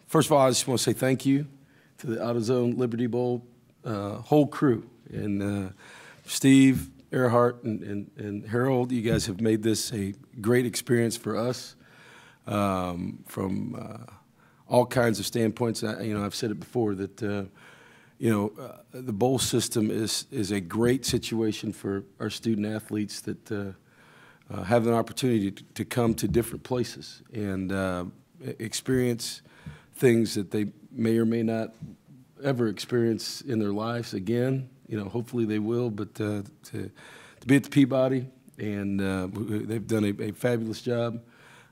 first of all, I just want to say thank you to the AutoZone Liberty Bowl whole crew. And Steve, Earhart, and Harold, you guys have made this a great experience for us from all kinds of standpoints. I've said it before that the bowl system is a great situation for our student athletes that have an opportunity to come to different places and experience things that they may or may not ever experience in their lives again. Hopefully they will, but to be at the Peabody, and they've done a fabulous job,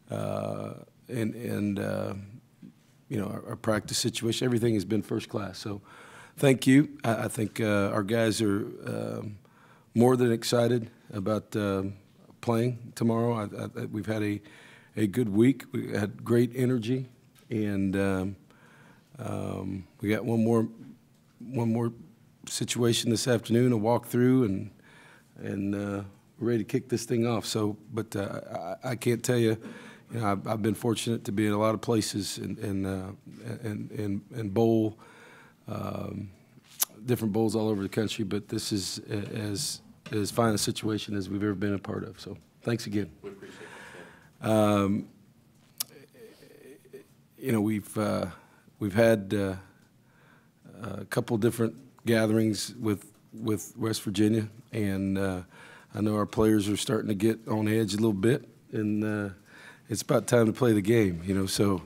and our practice situation, everything has been first class. So thank you. I think our guys are more than excited about playing tomorrow. We've had a good week. We had great energy, and we got one more situation this afternoon, a walk through, and we're ready to kick this thing off. So, but I can't tell you, I've been fortunate to be in a lot of places and bowl, different bowls all over the country, but this is as fine a situation as we've ever been a part of. So, thanks again. We appreciate that. We've had a couple different gatherings with West Virginia, and I know our players are starting to get on edge a little bit, and it's about time to play the game. So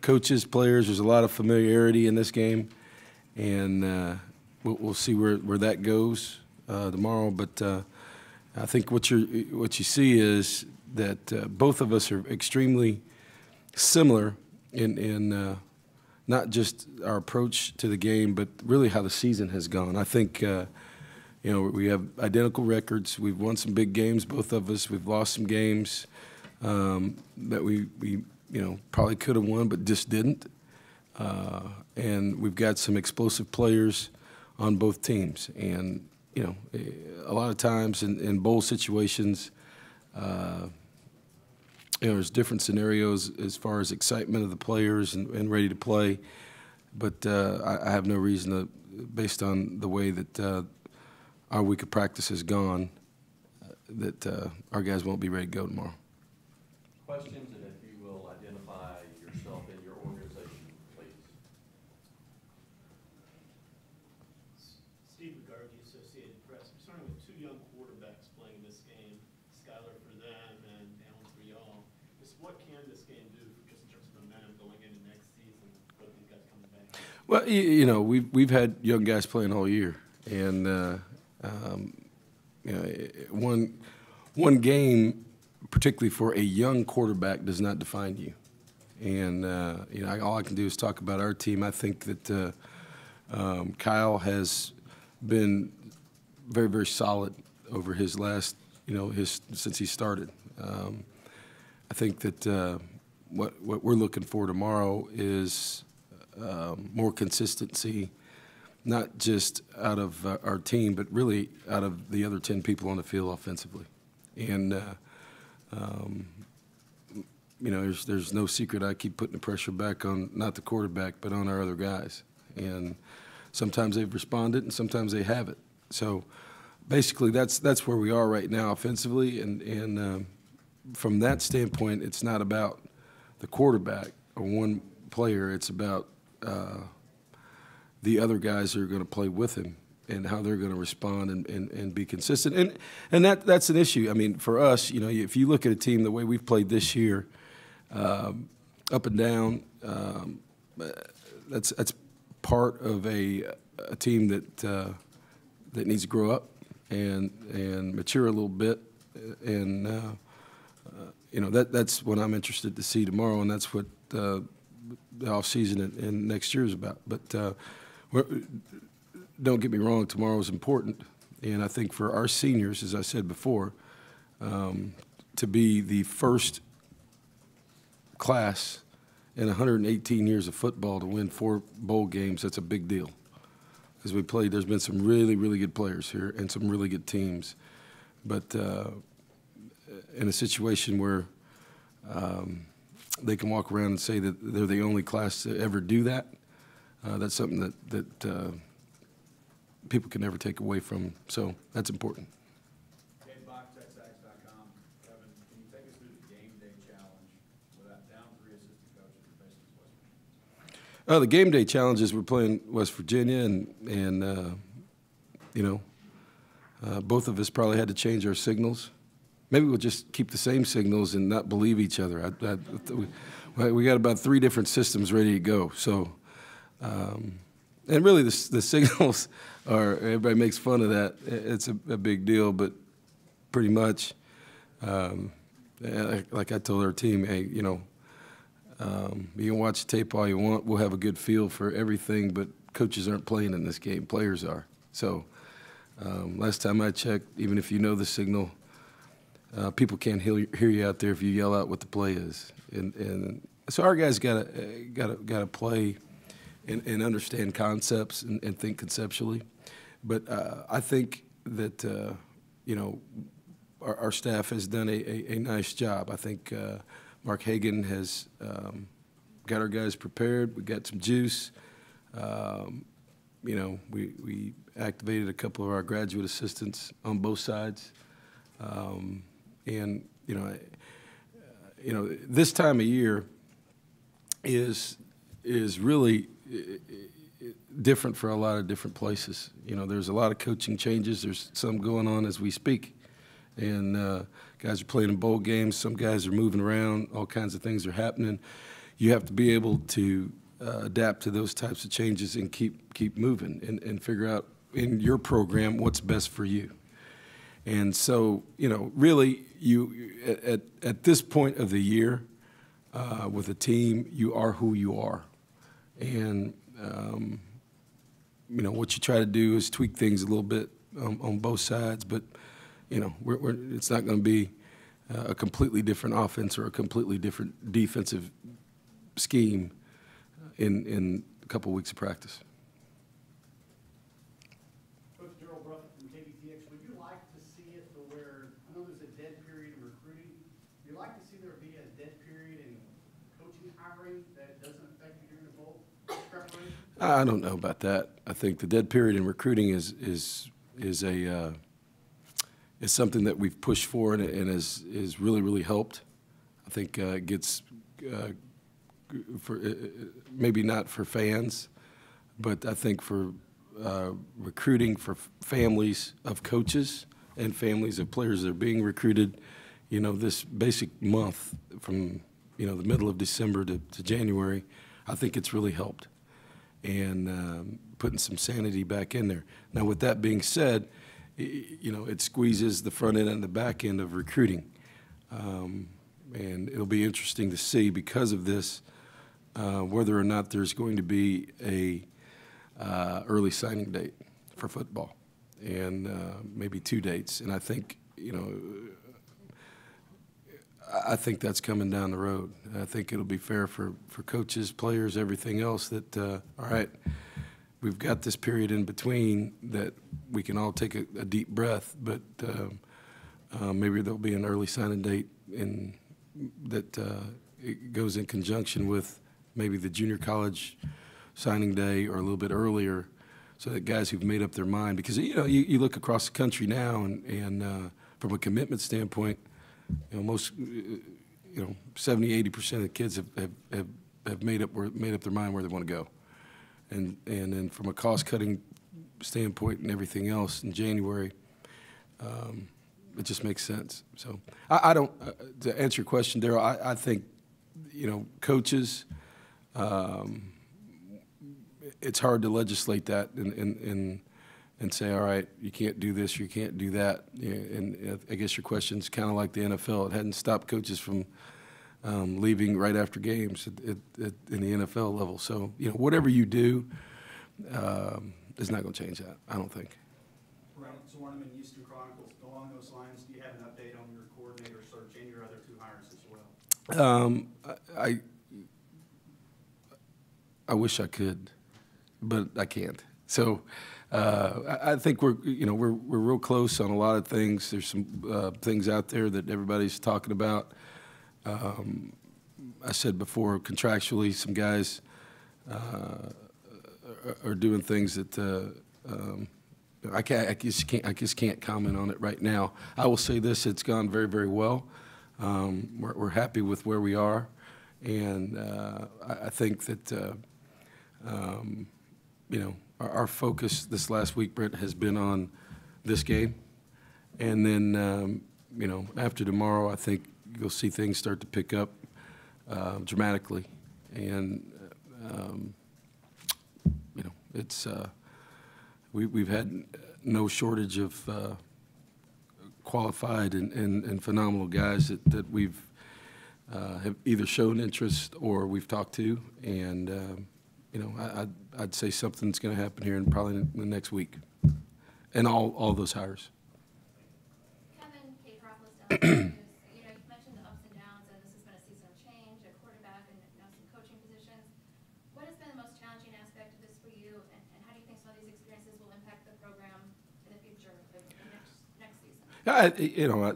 coaches, players, there's a lot of familiarity in this game, and we'll see where that goes tomorrow. But I think what you see is that both of us are extremely similar in not just our approach to the game, but really how the season has gone. I think we have identical records. We've won some big games, both of us. We've lost some games that we probably could have won, but just didn't. And we've got some explosive players on both teams. And a lot of times in bowl situations, there's different scenarios as far as excitement of the players and ready to play. But I have no reason to, based on the way that our week of practice has gone, that our guys won't be ready to go tomorrow. Questions, and if you will identify yourself and your organization, please. Steve McGarvey, Associated Press. We're starting with two young quarterbacks playing this game, Skylar for them and Allen for y'all. Just what can this game do just in terms of momentum going into next season, both these guys coming back? Well, we've had young guys playing all year, and one game, particularly for a young quarterback, does not define you. And all I can do is talk about our team. I think that Kyle has been very, very solid over his last, since he started. I think that what we're looking for tomorrow is more consistency, not just out of our team, but really out of the other 10 people on the field offensively. And there's no secret. I keep putting the pressure back on not the quarterback, but on our other guys. And sometimes they've responded, and sometimes they haven't. So basically, that's where we are right now offensively. And from that standpoint, it's not about the quarterback or one player. It's about the other guys that are going to play with him and how they're going to respond and be consistent. And that's an issue. I mean, for us, if you look at a team the way we've played this year, up and down, that's part of a team that needs to grow up and mature a little bit. And that's what I'm interested to see tomorrow, and that's what the offseason and next year is about. But don't get me wrong, tomorrow is important, and I think for our seniors, as I said before, to be the first class in 118 years of football to win 4 bowl games, that's a big deal. As we played, there's been some really, really good players here and some really good teams. But in a situation where they can walk around and say that they're the only class to ever do that. That's something that people can never take away from. So that's important. BoxTexAgs.com. Kevin, can you take us through the game day challenge without down 3 assistant coaches and facing West Virginia? The game day challenges, we're playing West Virginia, and you know, both of us probably had to change our signals. Maybe we'll just keep the same signals and not believe each other. We got about 3 different systems ready to go. So, and really the signals are, everybody makes fun of that. It's a big deal, but pretty much, like I told our team, hey, you know, you can watch the tape all you want. We'll have a good feel for everything, but coaches aren't playing in this game. Players are. So last time I checked, even if you know the signal, people can't hear you out there if you yell out what the play is. And so our guys gotta play and understand concepts and think conceptually. But I think that you know, our staff has done a nice job. I think Mark Hagan has got our guys prepared. We got some juice. You know, we activated a couple of our graduate assistants on both sides. And you know, this time of year is really different for a lot of different places. You know, there's a lot of coaching changes. There's some going on as we speak, and guys are playing in bowl games. Some guys are moving around. All kinds of things are happening. You have to be able to adapt to those types of changes and keep moving and figure out in your program what's best for you. And so, you know, really, at this point of the year, with a team, you are who you are. And, you know, what you try to do is tweak things a little bit on both sides, but, you know, it's not going to be a completely different offense or a completely different defensive scheme in a couple of weeks of practice. I don't know about that. I think the dead period in recruiting is something that we've pushed for and has really helped. I think it gets for maybe not for fans, but I think for recruiting for families of coaches and families of players that are being recruited. You know, this basic month from the middle of December to January, I think it's really helped. And putting some sanity back in there. Now, with that being said, you know, it squeezes the front end and the back end of recruiting. And it'll be interesting to see, because of this, whether or not there's going to be a early signing date for football, and maybe 2 dates. And I think, you know, I think that's coming down the road. I think it'll be fair for coaches, players, everything else that, all right, we've got this period in between that we can all take a deep breath, but maybe there'll be an early signing date that it goes in conjunction with maybe the junior college signing day or a little bit earlier, so that guys who've made up their mind, because, you know, you look across the country now and from a commitment standpoint, you know, most, 70–80% of the kids have made up their mind where they want to go, and then from a cost-cutting standpoint and everything else in January, it just makes sense. So I don't. To answer your question, Darryl, I think, you know, coaches, it's hard to legislate that and say, all right, you can't do this, you can't do that. And I guess your question's kind of like the NFL. It hadn't stopped coaches from leaving right after games in the NFL level. So, you know, whatever you do is not going to change that, I don't think. Right. So Warnham and Houston Chronicles, along those lines, do you have an update on your coordinator search and your other 2 hires as well? I wish I could, but I can't. So I think we're real close on a lot of things. There's some things out there that everybody's talking about. I said before, contractually, some guys are doing things that I just can't comment on it right now. I will say this: it's gone very, very well. We're happy with where we are, and I think that you know, our focus this last week, Brent, has been on this game, and then you know, after tomorrow, I think you'll see things start to pick up dramatically, and you know, it's we've had no shortage of qualified and phenomenal guys that we've have either shown interest or we've talked to, and you know, I'd say something's going to happen here in probably in the next week, and all those hires. Kevin, Kate Rocklis, you know, you mentioned the ups and downs, and this has been a season of change at quarterback and now some coaching positions. What has been the most challenging aspect of this for you, and how do you think some of these experiences will impact the program in the future, the next season? You know,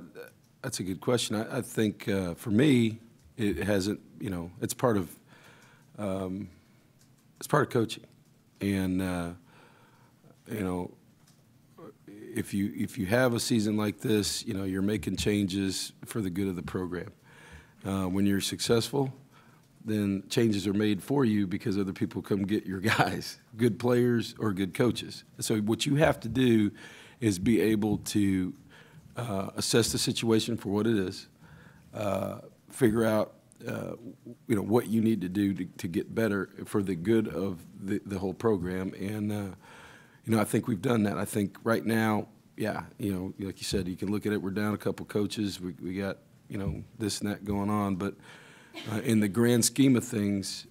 that's a good question. I think for me, it hasn't. You know, it's part of coaching, and you know, if you have a season like this, you know, you're making changes for the good of the program. When you're successful, then changes are made for you because other people come get your guys, good players or good coaches. So what you have to do is be able to assess the situation for what it is, figure out you know, what you need to do to get better for the good of the whole program, and you know, I think we've done that. I think right now, yeah, you know, like you said, you can look at it. We're down a couple coaches. We got, you know, this and that going on, but in the grand scheme of things,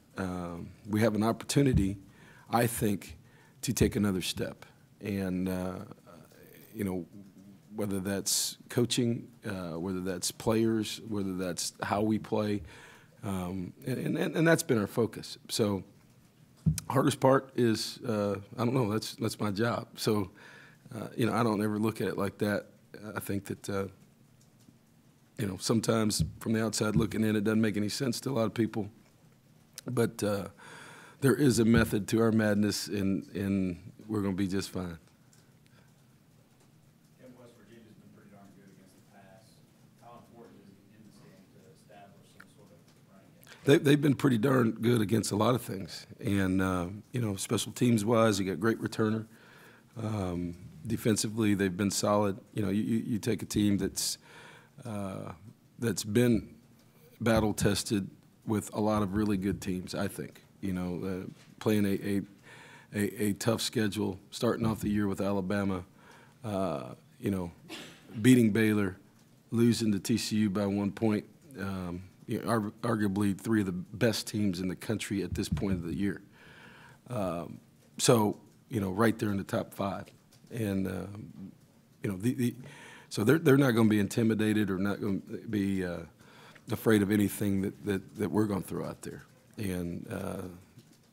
we have an opportunity, I think, to take another step, and you know, whether that's coaching, whether that's players, whether that's how we play, and that's been our focus. So, hardest part is I don't know. That's my job. So, you know, I don't ever look at it like that. I think that you know, sometimes from the outside looking in, it doesn't make any sense to a lot of people, but there is a method to our madness, and we're going to be just fine. They've been pretty darn good against a lot of things, and you know, special teams wise, you got great returner. Defensively, they've been solid. You know, you take a team that's been battle tested with a lot of really good teams. I think, you know, playing a tough schedule, starting off the year with Alabama, you know, beating Baylor, losing to TCU by 1 point. You know, arguably three of the best teams in the country at this point of the year. So, you know, right there in the top 5. And, you know, so they're not going to be intimidated or not going to be afraid of anything that we're going to throw out there. And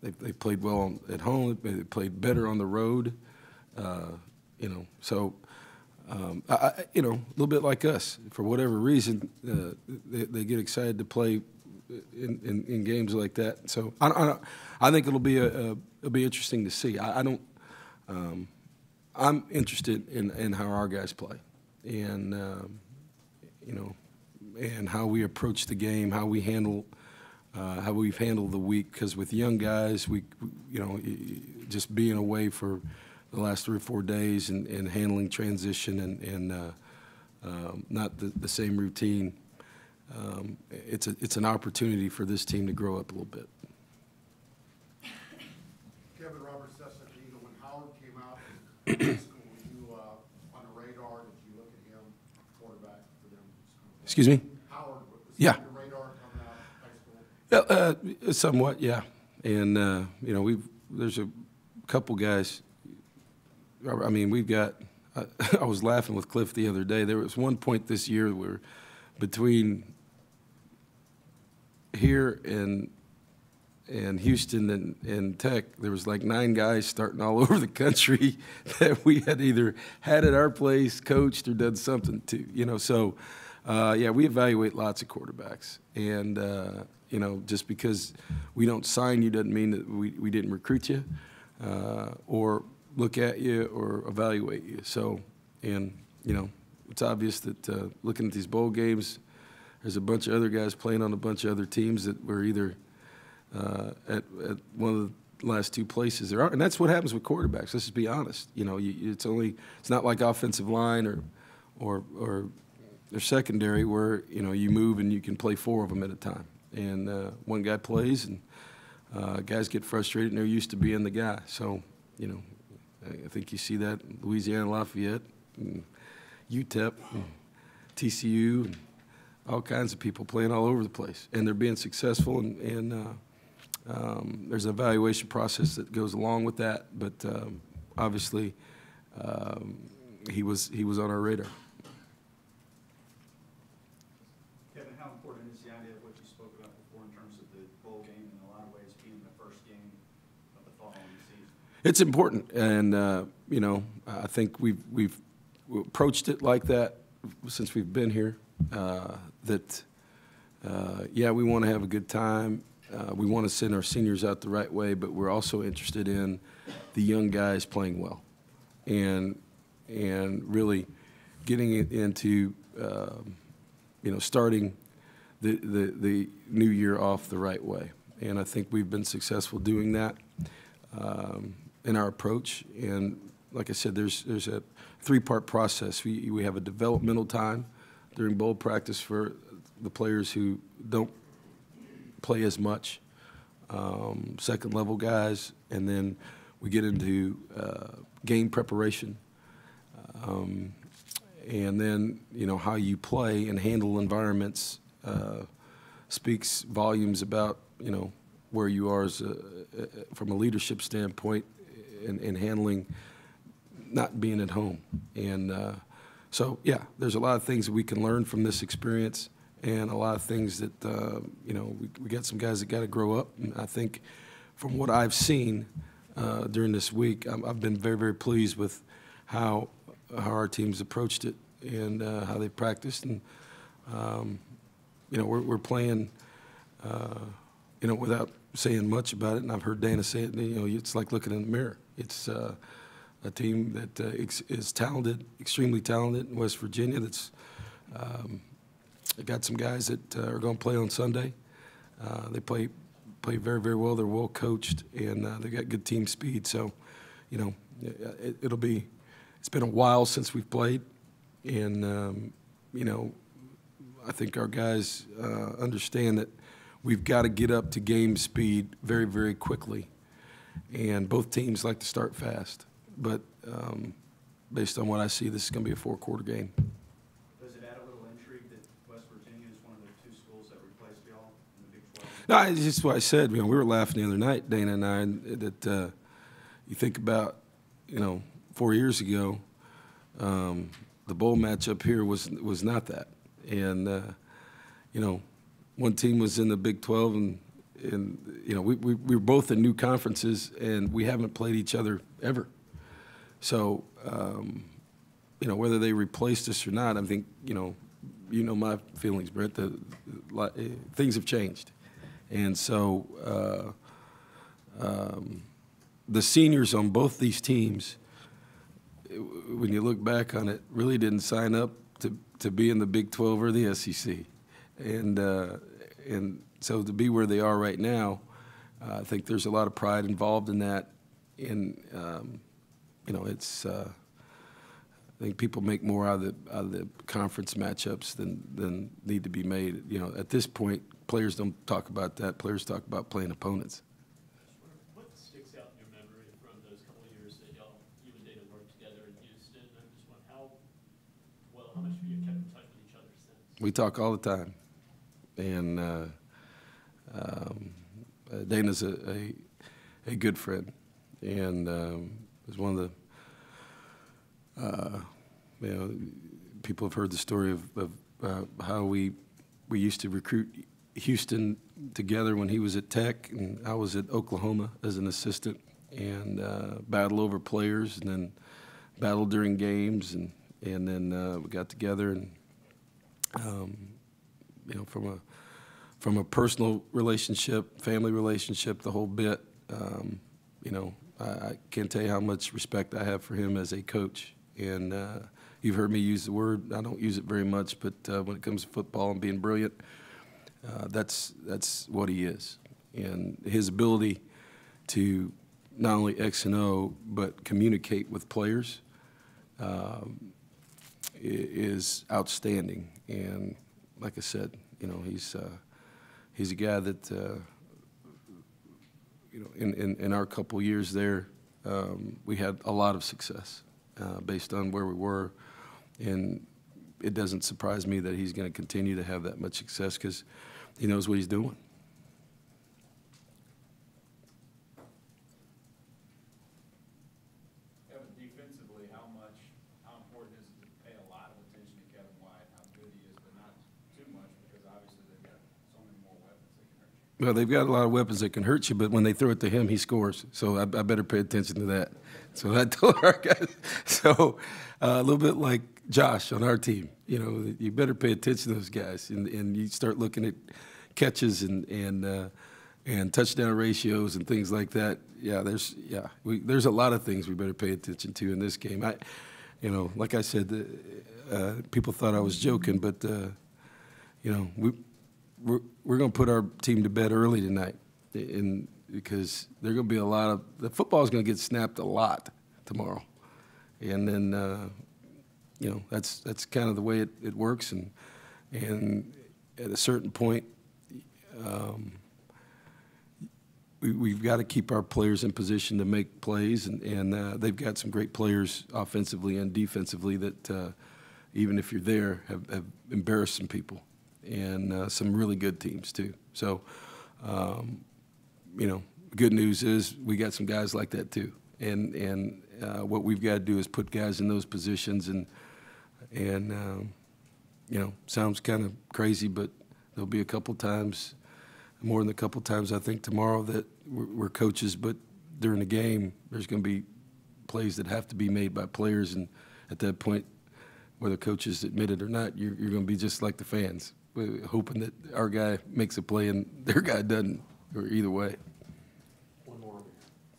they played well at home. They played better on the road. You know, so. You know, a little bit like us. For whatever reason, they get excited to play in games like that. So I think it'll be interesting to see. I'm interested in how our guys play, and you know, and how we approach the game, how we've handled the week. Because with young guys, you know, just being away for the last 3 or 4 days and handling transition and not the same routine, it's an opportunity for this team to grow up a little bit. Kevin Roberts, Cessna Eagle, when Howard came out in high school, were you on the radar? Did you look at him, quarterback for them? Excuse me? Howard, was yeah. on your radar coming out of high school? Yeah, somewhat, yeah. And you know, there's a couple guys. I mean, we've got. I was laughing with Cliff the other day. There was one point this year where, between here and Houston and Tech, there was like 9 guys starting all over the country that we had either had at our place, coached, or done something to. You know, so Yeah, we evaluate lots of quarterbacks, and you know, just because we don't sign you doesn't mean that we didn't recruit you, or look at you or evaluate you. So, and you know, it's obvious that looking at these bowl games, there's a bunch of other guys playing on a bunch of other teams that were either at one of the last two places there are, and that's what happens with quarterbacks. Let's just be honest. You know, it's not like offensive line or secondary where you know you move and you can play four of them at a time. And one guy plays, and guys get frustrated, and they're used to being the guy. So, you know, I think you see that in Louisiana Lafayette, and UTEP, and TCU, and all kinds of people playing all over the place, and they're being successful. And there's an evaluation process that goes along with that. But obviously, he was on our radar. Kevin, how important is the idea of what you spoke about before in terms of the bowl game in a lot of ways being the first game of the following season? It's important, and you know, I think we've approached it like that since we've been here. Yeah, we want to have a good time. We want to send our seniors out the right way, but we're also interested in the young guys playing well, and really getting it into you know, starting the new year off the right way. And I think we've been successful doing that in our approach. And like I said, there's a three-part process. We have a developmental time during bowl practice for the players who don't play as much, second-level guys, and then we get into game preparation. And then, you know, how you play and handle environments speaks volumes about, you know, where you are as from a leadership standpoint in handling not being at home. And so, yeah, there's a lot of things that we can learn from this experience, and a lot of things that, you know, we got some guys that got to grow up. And I think from what I've seen during this week, I've been very, very pleased with how our teams approached it and how they practiced. And, you know, we're playing, you know, without saying much about it, and I've heard Dana say it, you know, it's like looking in the mirror. It's a team that is talented, extremely talented in West Virginia. That's got some guys that are going to play on Sunday. They play very, very well. They're well coached, and they got good team speed. So, you know, it's been a while since we've played, and you know, I think our guys understand that we've got to get up to game speed very, very quickly. And both teams like to start fast. But based on what I see, this is going to be a four-quarter game. Does it add a little intrigue that West Virginia is one of the two schools that replaced y'all in the Big 12? No, it's just what I said. You know, we were laughing the other night, Dana and I, that you think about, you know, 4 years ago, the bowl matchup here was not that. And, you know, one team was in the Big 12, and you know, we were both in new conferences, and we haven't played each other ever. So, you know, whether they replaced us or not, I think, you know my feelings, Brent. Things have changed, and so the seniors on both these teams, when you look back on it, really didn't sign up to be in the Big 12 or the SEC, and so to be where they are right now, I think there's a lot of pride involved in that. And you know, it's I think people make more out of the conference matchups than need to be made. You know, at this point, players don't talk about that. Players talk about playing opponents. What sticks out in your memory from those couple of years that you and Dana worked together in Houston? I'm just wondering how much have you kept in touch with each other since? We talk all the time, and Dana's a good friend, and was one of the you know, people have heard the story of how we used to recruit Houston together when he was at Tech and I was at Oklahoma as an assistant, and battle over players, and then battle during games, and then we got together, and You know, from a personal relationship, family relationship, the whole bit. You know, I can't tell you how much respect I have for him as a coach. And you've heard me use the word. I don't use it very much, but when it comes to football and being brilliant, that's what he is. And his ability to not only X and O, but communicate with players is outstanding. And like I said, you know, he's a guy that, you know, in our couple years there, we had a lot of success based on where we were. And it doesn't surprise me that he's going to continue to have that much success because he knows what he's doing. Kevin, defensively, how important is it to pay a lot of attention to Kevin White, how good he is, but not too much because obviously they've got so many more weapons that can hurt you. Well, they've got a lot of weapons that can hurt you, but when they throw it to him, he scores. So I better pay attention to that. So I told our guys. So a little bit like Josh on our team. You know, you better pay attention to those guys, and you start looking at catches and touchdown ratios and things like that. Yeah, there's a lot of things we better pay attention to in this game. You know, like I said, people thought I was joking, but you know, we're going to put our team to bed early tonight, because there's going to be a lot of the football is going to get snapped a lot tomorrow, and then you know, that's kind of the way it works, and at a certain point, we've got to keep our players in position to make plays, and they've got some great players offensively and defensively that even if you're there have embarrassed some people, and some really good teams too. So you know, the good news is we got some guys like that too, and what we've got to do is put guys in those positions, and you know, sounds kind of crazy, but there'll be a couple times, more than a couple times I think tomorrow, that we're coaches, but during the game there's going to be plays that have to be made by players, and at that point, whether coaches admit it or not, you're going to be just like the fans, hoping that our guy makes a play and their guy doesn't, or either way. One more.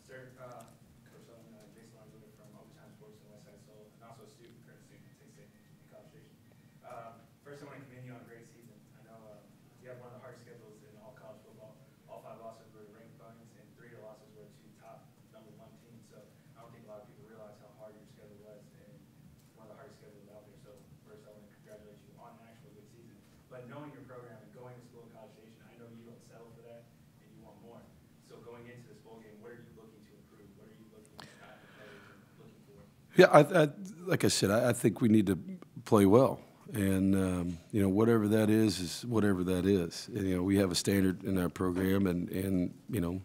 Sir, Coach Sumlin, Jason Larson from AutoZone Sports and Westside Soul, and also a student, current student at State in College Station. First, I want to commend you on a great season. I know you have one of the hardest schedules in all college football. All 5 losses were ranked opponents, and 3 of the losses were to top #1 teams. So I don't think a lot of people realize how hard your schedule was, and one of the hardest schedules out there. So first, I want to congratulate you on an actual good season. But knowing your program and going to school at College Station, I know you don't settle for that, and you want more. So going into this bowl game, what are you looking to improve? What are you looking at the players and looking for? Yeah, like I said, I think we need to play well, and you know, whatever that is whatever that is. And, you know, we have a standard in our program, and you know,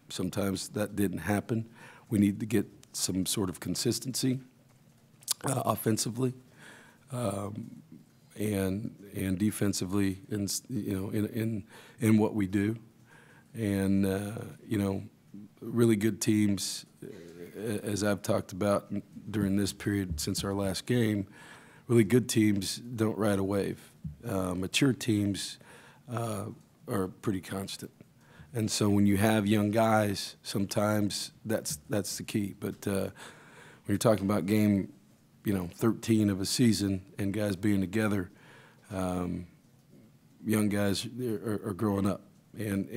sometimes that didn't happen. We need to get some sort of consistency offensively, and defensively, and you know, in what we do, and you know, really good teams, as I've talked about during this period since our last game, really good teams don't ride a wave. Mature teams are pretty constant, and so when you have young guys, sometimes that's the key. But when you're talking about game, you know, 13 of a season and guys being together, young guys are growing up, and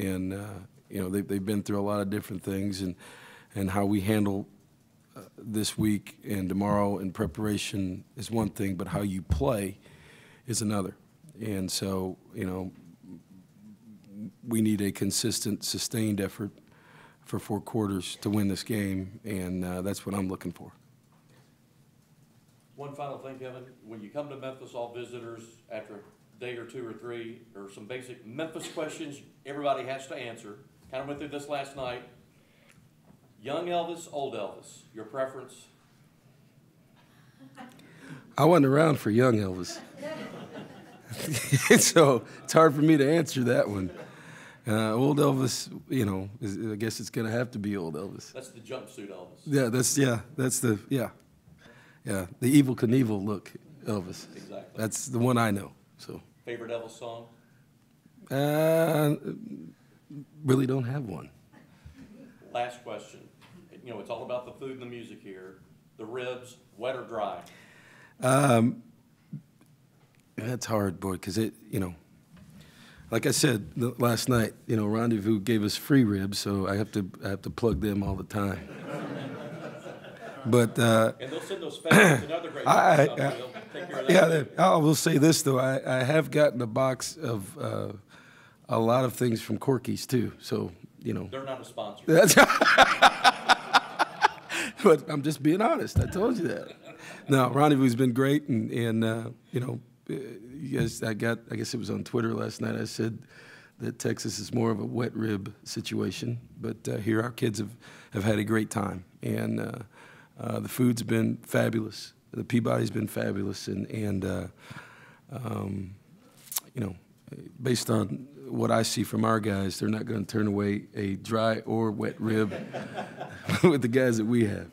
you know, they've been through a lot of different things, and how we handle this week and tomorrow in preparation is one thing, but how you play is another. And so, you know, we need a consistent, sustained effort for 4 quarters to win this game, and that's what I'm looking for. One final thing, Kevin. When you come to Memphis, all visitors, after a day or 2 or 3, there are some basic Memphis questions everybody has to answer. Kind of went through this last night. Young Elvis, old Elvis, your preference? I wasn't around for young Elvis. So it's hard for me to answer that one. Old Elvis, you know, I guess it's going to have to be old Elvis. That's the jumpsuit Elvis. Yeah, that's the Evel Knievel look. Elvis. Exactly. That's the one I know. So Favorite Elvis song? really don't have one. Last question. You know, it's all about the food and the music here. The ribs, wet or dry? That's hard, boy, because like I said last night, Rendezvous gave us free ribs, so I have to plug them all the time. But And they'll send those fans another great they'll take care of that. yeah, I will say this though, I have gotten a box of a lot of things from Corky's too, so They're not a sponsor. that's. But I'm just being honest. I told you that. No, Rendezvous' been great, and you guys, I guess it was on Twitter last night. I said that Texas is more of a wet rib situation, but here our kids have had a great time, and the food's been fabulous. The Peabody's been fabulous, and based on what I see from our guys, they're not going to turn away a dry or wet rib with the guys that we have.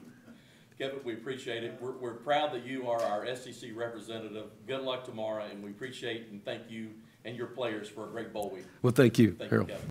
Kevin, we appreciate it. We're proud that you are our SEC representative. Good luck tomorrow, and we appreciate and thank you and your players for a great bowl week. Well, thank you, Thank you, Harold. Kevin.